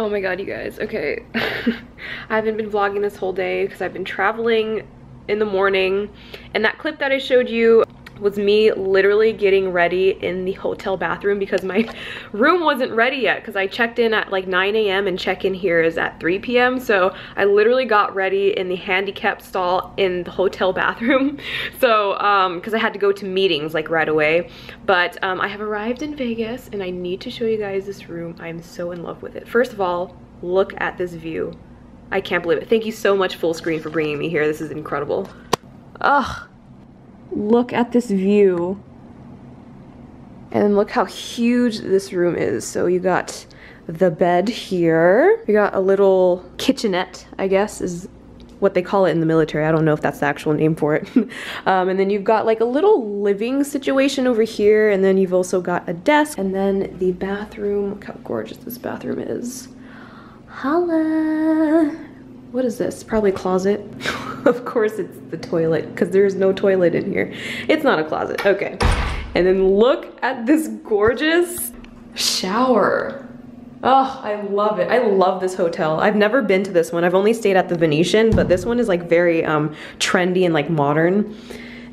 Oh my god, you guys, okay. I haven't been vlogging this whole day because I've been traveling in the morning, and that clip that I showed you was me literally getting ready in the hotel bathroom because my room wasn't ready yet, because I checked in at like 9 a.m. and check-in here is at 3 p.m. So I literally got ready in the handicapped stall in the hotel bathroom. So because I had to go to meetings like right away. But I have arrived in Vegas and I need to show you guys this room. I'm so in love with it. First of all, look at this view. I can't believe it. Thank you so much, Full Screen, for bringing me here. This is incredible. Ugh. Look at this view. And look how huge this room is. So you got the bed here. You got a little kitchenette, I guess is what they call it in the military. I don't know if that's the actual name for it. And then you've got like a little living situation over here. And then you've also got a desk. And then the bathroom. Look how gorgeous this bathroom is. Holla. What is this? Probably a closet. Of course it's the toilet, because there's no toilet in here. It's not a closet. Okay. And then look at this gorgeous shower. Oh, I love it. I love this hotel. I've never been to this one. I've only stayed at the Venetian, but this one is like very trendy and like modern.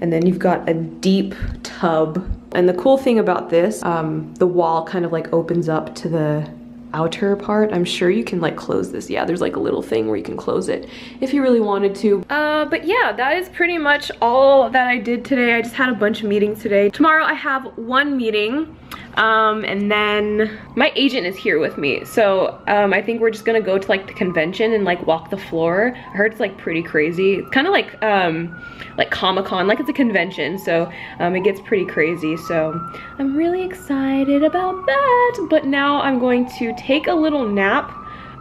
And then you've got a deep tub. And the cool thing about this, the wall kind of like opens up to the outer part. I'm sure you can like close this. Yeah, there's like a little thing where you can close it if you really wanted to. But yeah, that is pretty much all that I did today. I just had a bunch of meetings today. Tomorrow I have one meeting. And then my agent is here with me. So I think we're just gonna go to like the convention and like walk the floor. I heard it's like pretty crazy. It's kind of like Comic-Con, like it's a convention. So it gets pretty crazy. So I'm really excited about that. But now I'm going to take a little nap.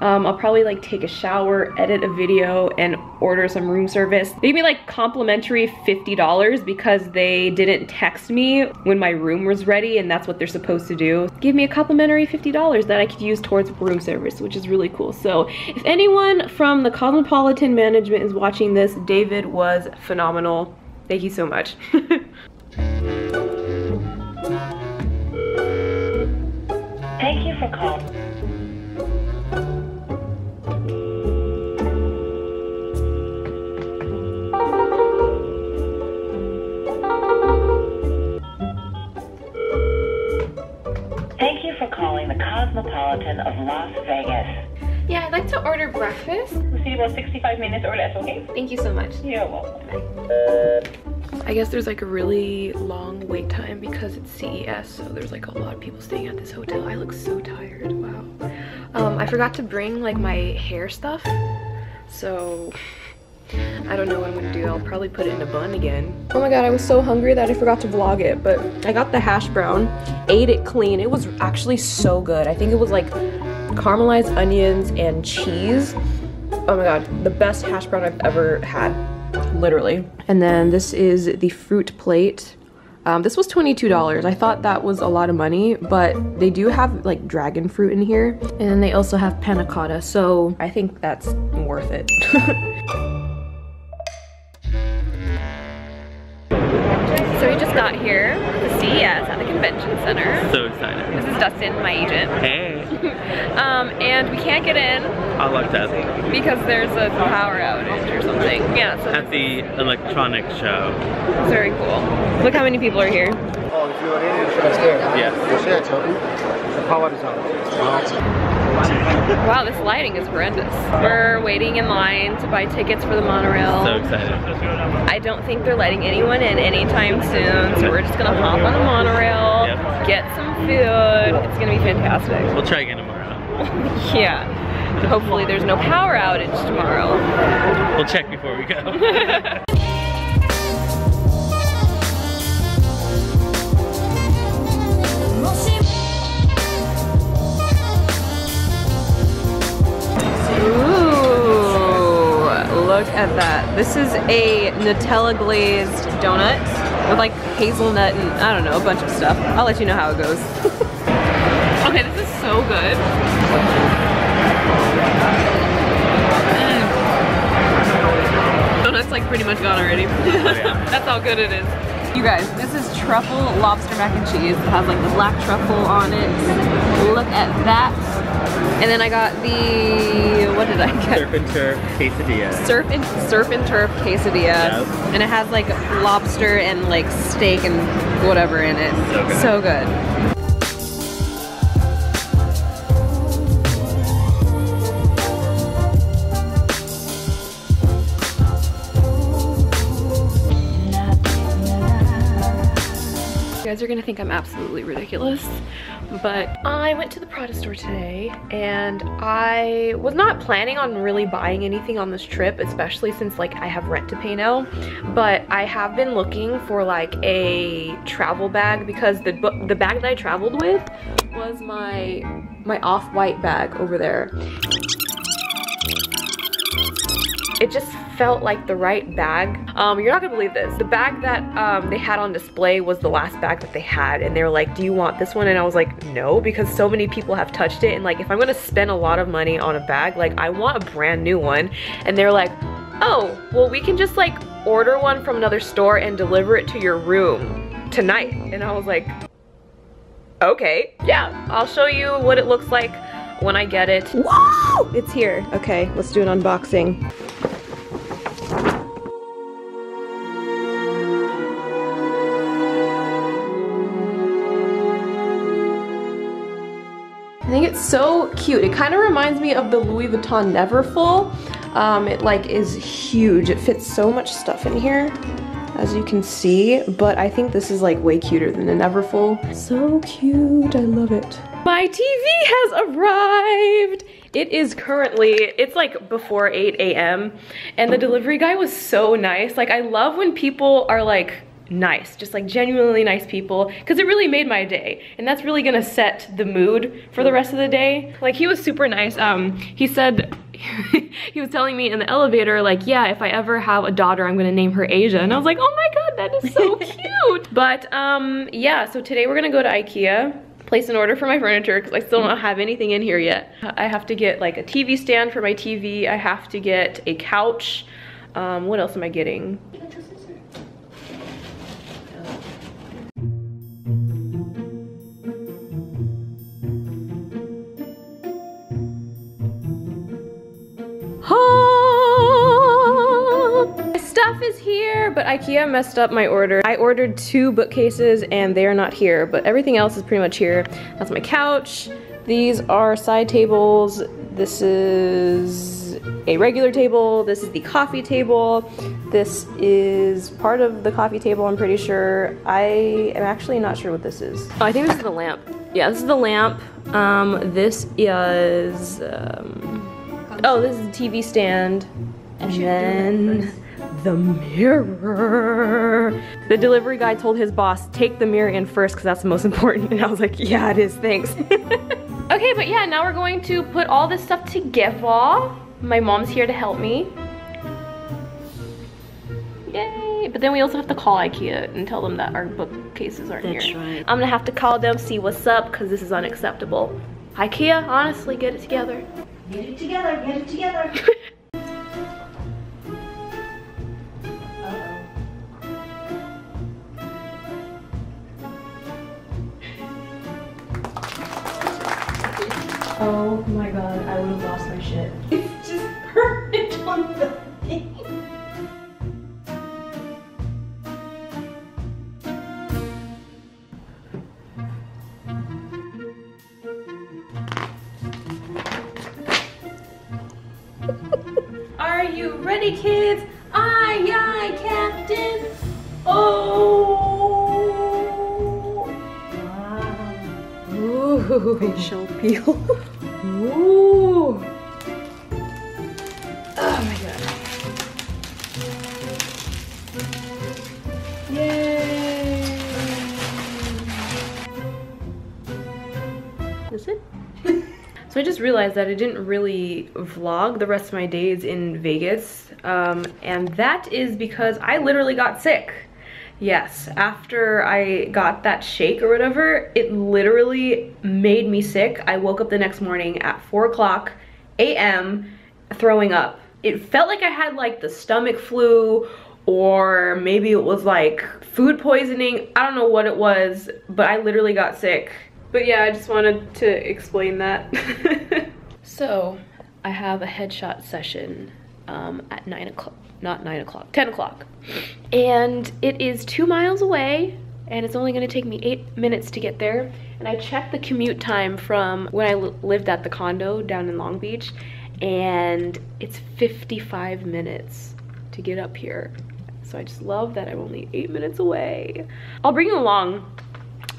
I'll probably like take a shower, edit a video, and order some room service. They gave me like complimentary $50 because they didn't text me when my room was ready, and that's what they're supposed to do. Give me a complimentary $50 that I could use towards room service, which is really cool. So if anyone from the Cosmopolitan management is watching this, David was phenomenal. Thank you so much. Thank you for calling. Thank you for calling the Cosmopolitan of Las Vegas. Yeah, I'd like to order breakfast. We'll see you about 65 minutes or less, okay? Thank you so much. You're welcome. I guess there's like a really long wait time because it's CES, so there's like a lot of people staying at this hotel. I look so tired, wow. I forgot to bring like my hair stuff, so I don't know what I'm gonna do. I'll probably put it in a bun again. Oh my god, I was so hungry that I forgot to vlog it, but I got the hash brown, ate it clean. It was actually so good. I think it was like caramelized onions and cheese. Oh my god, the best hash brown I've ever had, literally. And then this is the fruit plate. This was $22. I thought that was a lot of money, but they do have like dragon fruit in here. And then they also have panna cotta, so I think that's worth it. So we just got here to CES at the convention center. So excited. This is Dustin, my agent. Hey. And we can't get in. I like that. Because there's a power outage or something. Yeah, so At the electronic show. it's very cool. Look how many people are here. Oh, if you're in, should I stay? Yeah. The power is on. Wow, this lighting is horrendous. We're waiting in line to buy tickets for the monorail. So excited. I don't think they're letting anyone in anytime soon, so we're just gonna hop on the monorail, get some food. It's gonna be fantastic. We'll try again tomorrow. Yeah. Hopefully there's no power outage tomorrow. We'll check before we go. Look at that. This is a Nutella glazed donut with like hazelnut and I don't know, a bunch of stuff. I'll let you know how it goes. Okay, this is so good. Donut's like pretty much gone already. That's how good it is. You guys, this is truffle lobster mac and cheese. It has like the black truffle on it. Look at that. And then I got the, what did I get? Surf and turf quesadilla. Surf and turf quesadilla. Yep. And it has like lobster and like steak and whatever in it. So good. So good. You guys are gonna think I'm absolutely ridiculous, but I went to the Prada store today and I was not planning on really buying anything on this trip, especially since like I have rent to pay now, but I have been looking for like a travel bag because the bag that I traveled with was my off-white bag over there. It just felt like the right bag. You're not gonna believe this. The bag that they had on display was the last bag that they had, and they were like, do you want this one? And I was like, no, because so many people have touched it, and like if I'm gonna spend a lot of money on a bag, like I want a brand new one. And they're like, oh, well we can just like order one from another store and deliver it to your room tonight. And I was like, okay, yeah, I'll show you what it looks like when I get it. Whoa! It's here. Okay, let's do an unboxing. I think it's so cute. It kind of reminds me of the Louis Vuitton Neverfull. It like is huge. It fits so much stuff in here, as you can see, but I think this is like way cuter than the Neverfull. So cute, I love it. My TV has arrived. It is currently, it's like before 8 a.m. and the delivery guy was so nice. Like I love when people are like nice, just like genuinely nice people, because it really made my day, and that's really gonna set the mood for the rest of the day. Like he was super nice. He said, he was telling me in the elevator like, yeah, if I ever have a daughter I'm gonna name her Asia, and I was like, oh my god, that is so cute. But yeah, so today we're gonna go to IKEA, place an order for my furniture because I still don't have anything in here yet. I have to get like a TV stand for my TV. I have to get a couch. What else am I getting? My stuff is here, but IKEA messed up my order. I ordered 2 bookcases and they are not here, but everything else is pretty much here. That's my couch. These are side tables. This is a regular table. This is the coffee table. This is part of the coffee table, I'm pretty sure. I am actually not sure what this is. Oh, I think this is the lamp. Yeah, this is the lamp. This is, oh, this is the TV stand. And then the mirror. The delivery guy told his boss, take the mirror in first because that's the most important. And I was like, yeah, it is, thanks. Okay, but yeah, now we're going to put all this stuff together. My mom's here to help me. Yay! But then we also have to call IKEA and tell them that our bookcases aren't here. That's right. I'm gonna have to call them, see what's up, because this is unacceptable. IKEA, honestly, get it together. Get it together, get it together. Oh my god, I would have lost my shit. It's just perfect on the thing. Are you ready, kids? Aye, aye, Captain. Oh! Wow. Ooh. Facial peel. Ooh. Oh my god. Yay. Is it? So I just realized that I didn't really vlog the rest of my days in Vegas. And that is because I literally got sick. Yes, after I got that shake or whatever, it literally made me sick. I woke up the next morning at 4:00 a.m. throwing up. It felt like I had like the stomach flu, or maybe it was like food poisoning. I don't know what it was, but I literally got sick But yeah, I just wanted to explain that. So I have a headshot session at 9 o'clock, not 9 o'clock, 10 o'clock. And it is 2 miles away, and it's only gonna take me 8 minutes to get there. And I checked the commute time from when I lived at the condo down in Long Beach, and it's 55 minutes to get up here. So I just love that I'm only 8 minutes away. I'll bring you along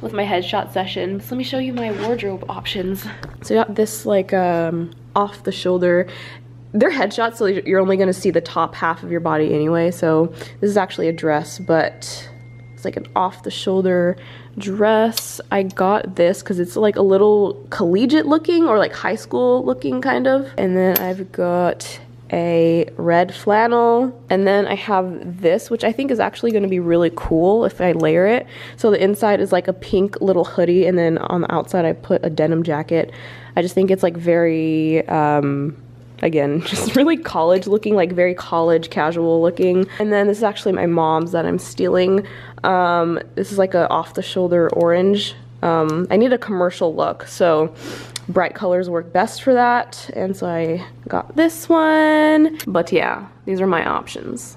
with my headshot session. So let me show you my wardrobe options. So I got this like off the shoulder. They're headshots, so you're only gonna see the top half of your body anyway. So this is actually a dress, but it's like an off the shoulder dress. I got this because it's like a little collegiate looking or like high school looking kind of. And then I've got a red flannel, and then I have this, which I think is actually going to be really cool if I layer it. So the inside is like a pink little hoodie, and then on the outside I put a denim jacket. I just think it's like very again, just really college looking, like very college casual looking. And then this is actually my mom's that I'm stealing. This is like a off the shoulder orange. I need a commercial look, so bright colors work best for that, and so I got this one. But yeah, these are my options.